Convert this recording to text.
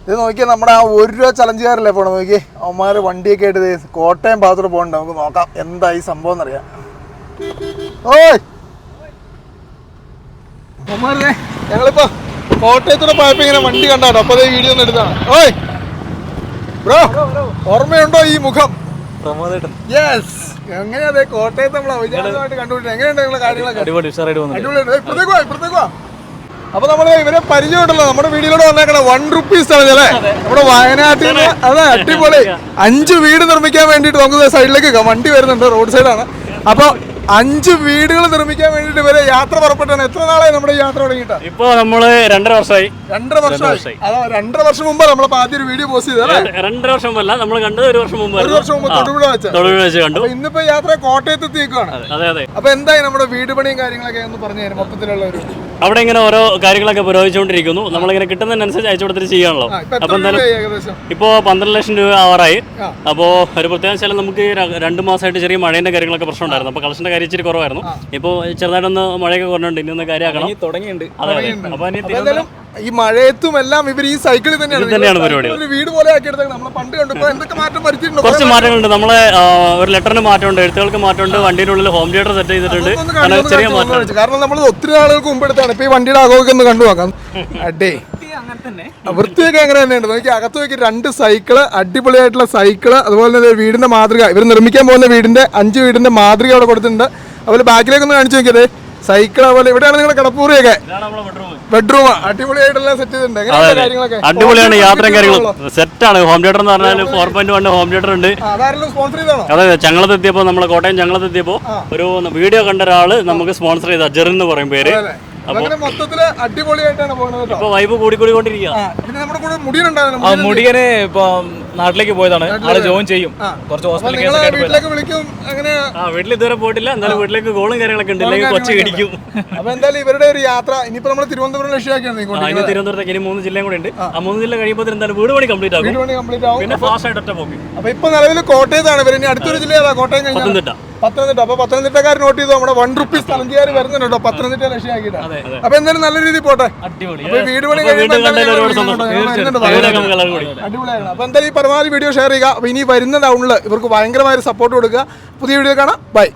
ഇത് നോക്കിയാൽ നമ്മുടെ ആ ₹1 ചലഞ്ചുകാരല്ലേ പോണം. നോക്കി അവന്മാർ വണ്ടിയൊക്കെ ആയിട്ട് കോട്ടയം ഭാഗത്തോട്ട് പോകണ്ട. നമുക്ക് നോക്കാം എന്താ ഈ സംഭവം എന്നറിയാം. ഓയ് അവന്മാരെ ഞങ്ങളിപ്പോ കോട്ടയത്തോടെ പോയപ്പോ ഇങ്ങനെ വണ്ടി കണ്ടാട്ടോ. അപ്പൊ അതേ വീഡിയോ ഒന്ന് എടുത്താണ്. ഓയ് ബ്രോ, ഓർമ്മയുണ്ടോ ഈ മുഖം? യെസ്. എങ്ങനെയാ കോട്ടയത്ത് നമ്മൾ അവിചാരിതമായിട്ട് കണ്ടുപിടിച്ചത്? എങ്ങനെയുണ്ട് നിങ്ങളെ കാര്യങ്ങളൊക്കെ? അടിപൊളിയാണ്. അപ്പൊ നമ്മള് ഇവരെ പരിചയമുണ്ടല്ലോ, നമ്മുടെ വീഡിയോയിലൂടെ വന്നേക്കണ ₹1 ചലഞ്ച് അല്ലേ? നമ്മുടെ വയനാട്ടിൽ നിന്ന്. അതെ, അടിപൊളി. 5 വീട് നിർമ്മിക്കാൻ വേണ്ടിട്ട് നമുക്ക് സൈഡിലേക്ക് വണ്ടി വരുന്നുണ്ട്, റോഡ് സൈഡാണ്. അപ്പൊ 5 വീടുകൾ നിർമ്മിക്കാൻ വേണ്ടിട്ട് ഇവരെ യാത്ര പുറപ്പെട്ടാണ്. എത്ര നാളായി നമ്മുടെ യാത്ര തുടങ്ങിയിട്ട്? ഇപ്പൊ നമ്മള് 2.5 വർഷമായി. 2.5 വർഷമായി. അതാ 2.5 വർഷം മുമ്പ് നമ്മളിപ്പോ ആദ്യം ഒരു വീഡിയോ പോസ്റ്റ് ചെയ്തല്ലേ? 2.5 വർഷം മുമ്പല്ല, നമ്മൾ കണ്ടത് 1 വർഷം മുമ്പ്. 1 വർഷം മുമ്പ് തൊടുപുഴ വെച്ച് കണ്ടു. ഇന്നിപ്പോ യാത്ര കോട്ടയത്ത് എത്തിയേക്കാണ്. അതെ അതെ. അപ്പൊ എന്തായി നമ്മുടെ വീട് പണിയും കാര്യങ്ങളൊക്കെ ഒന്ന് പറഞ്ഞു തരും മൊത്തത്തിലുള്ള ഒരു. അവിടെ ഇങ്ങനെ ഓരോ കാര്യങ്ങളൊക്കെ പുരോഗമിച്ചുകൊണ്ടിരിക്കുന്നു. നമ്മളിങ്ങനെ കിട്ടുന്നതിനനുസരിച്ച് അയച്ചു കൊടുത്തിട്ട് ചെയ്യാണല്ലോ. അപ്പൊ എന്തായാലും ഇപ്പോ 12 ലക്ഷം രൂപ ആവാറായി. അപ്പോ ഒരു പ്രത്യേക സ്ഥലം നമുക്ക് 2 മാസമായിട്ട് ചെറിയ മഴേന്റെ കാര്യങ്ങളൊക്കെ പ്രശ്നം ഉണ്ടായിരുന്നു. അപ്പൊ കളക്ഷന്റെ കാര്യം ഇച്ചിരി കുറവായിരുന്നു. ഇപ്പൊ ചെറുതായിട്ടൊന്ന് മഴയൊക്കെ കുറഞ്ഞുണ്ട്. ഇനി ഒന്ന് കാര്യമാക്കണം തുടങ്ങിയിട്ടുണ്ട്. അപ്പൊ ഈ മഴയത്തും എല്ലാം ഇവർ ഈ സൈക്കിളിൽ തന്നെയാണ് പരിപാടി. വീട് പോലെ ആക്കിയെടുത്തത് നമ്മൾ പണ്ട് കണ്ടപ്പോൾ എന്തൊക്കെ മാറ്റം വരുത്തിയിട്ടുണ്ട്? കുറച്ച് മാറ്റങ്ങളുണ്ട്. നമ്മളെ ഒരു ലെറ്ററിന് മാറ്റമുണ്ട്, എഴുത്തുകൾക്ക് മാറ്റമുണ്ട്, വണ്ടിയുടെ ഉള്ളിൽ ഹോം തിയേറ്റർ സെറ്റ് ചെയ്തിട്ടുണ്ട്. ചെറിയ മാറ്റം. കാരണം നമ്മൾ ഒത്തിരി ആളുകൾക്ക് മുമ്പ് എടുത്താണ്. ഇപ്പൊ ഈ വണ്ടിയുടെ അകമൊക്കെ ഒന്ന് കണ്ടു നോക്കാം. അടേ വൃത്തിയൊക്കെ എങ്ങനെ തന്നെയുണ്ട്. നോക്കി അകത്ത് നോക്കി 2 സൈക്കിള്, അടിപൊളിയായിട്ടുള്ള സൈക്കിള്. അതുപോലെ തന്നെ വീടിന്റെ മാതൃക, ഇവർ നിർമ്മിക്കാൻ പോകുന്ന വീടിന്റെ 5 വീടിന്റെ മാതൃക അവിടെ കൊടുത്തിട്ടുണ്ട്. അതുപോലെ ബാക്കിലേക്ക് ഒന്ന് കാണിച്ചു നോക്കിയത് സൈക്കിൾ. അതുപോലെ ഇവിടെയാണ് നിങ്ങളുടെ കിടപ്പൂറിയൊക്കെ ബെഡ്റൂം അടിപൊളിയായിട്ടുള്ള സെറ്റ് ചെയ്തിട്ടുണ്ട്. കാര്യങ്ങളൊക്കെ അടിപൊളിയാണ്. യാത്രയും കാര്യങ്ങളും സെറ്റാണ്. ഹോം തിയേറ്റർ എന്ന് പറഞ്ഞാൽ 4.1 ഹോം തിയേറ്റർ ഉണ്ട്. സ്പോൺസർ ചെയ്താണോ? അതെ, ചങ്ങളത്തെത്തിയപ്പോ നമ്മളെ കോട്ടയം ചങ്ങളത്തെത്തിയപ്പോ ഒരു വീഡിയോ കണ്ട ഒരാള് നമുക്ക് സ്പോൺസർ ചെയ്ത ജെറിൻ എന്ന് പറയും പേര്. മൊത്തത്തില് അടിപൊളിയായിട്ടാണ് പോകുന്നത്. ഇപ്പൊ വൈബ് കൂടിക്കൊണ്ടിരിക്കുക. മുടിയന് ഇപ്പൊ നാട്ടിലേക്ക് പോയതാണ്. ആള് ജോയിൻ ചെയ്യും. കുറച്ച് വീട്ടിൽ ഇതുവരെ പോയിട്ടില്ല. എന്നാലും വീട്ടിലേക്ക് ഗോളും കാര്യങ്ങളൊക്കെ ഉണ്ട്. ഇല്ലെങ്കിൽ കൊച്ചു ഇടിക്കും. അപ്പൊ എന്തായാലും ഇവരുടെ ഒരു യാത്ര ഇനിയിപ്പോ നമ്മൾ തിരുവനന്തപുരം ലക്ഷ്യമാക്കിയാണ്. തിരുവനന്തപുരത്തേക്ക് ഇനി 3 ജില്ലയും കൂടെ ഉണ്ട്. ആ 3 ജില്ല കഴിയുമ്പോൾ എന്തായാലും വീട് പണി കംപ്ലീറ്റ് ആകും. പിന്നെ ഫാസ്റ്റ് ആയിട്ട് ഒറ്റ പോക്കി. അപ്പൊ ഇപ്പൊ നിലവിൽ കോട്ടയത്താണ് ഇവർ. ഇനി അടുത്തൊരു ജില്ല ഏതാ? കോട്ടയം കഴിഞ്ഞാൽ പത്തനംതിട്ട. അപ്പൊ പത്തനംതിട്ടക്കാർ നോട്ട് ചെയ്തു. നമ്മുടെ ₹1 സ്ഥലംകാർ വരുന്നുണ്ടോ പത്തനംതിട്ട ലക്ഷ്യമാക്കിയിട്ടാണ്. അപ്പൊ എന്തായാലും നല്ല രീതിയിൽ പോട്ടെ. വീട് പണി അടിപൊളിയാണ്. അപ്പൊ എന്തായാലും ഈ പരമാവധി വീഡിയോ ഷെയർ ചെയ്യുക. അപ്പൊ ഇനി വരുന്ന ടൗണിൽ ഇവർക്ക് ഭയങ്കരമായ സപ്പോർട്ട് കൊടുക്കുക. പുതിയ വീഡിയോ കാണാം. ബൈ.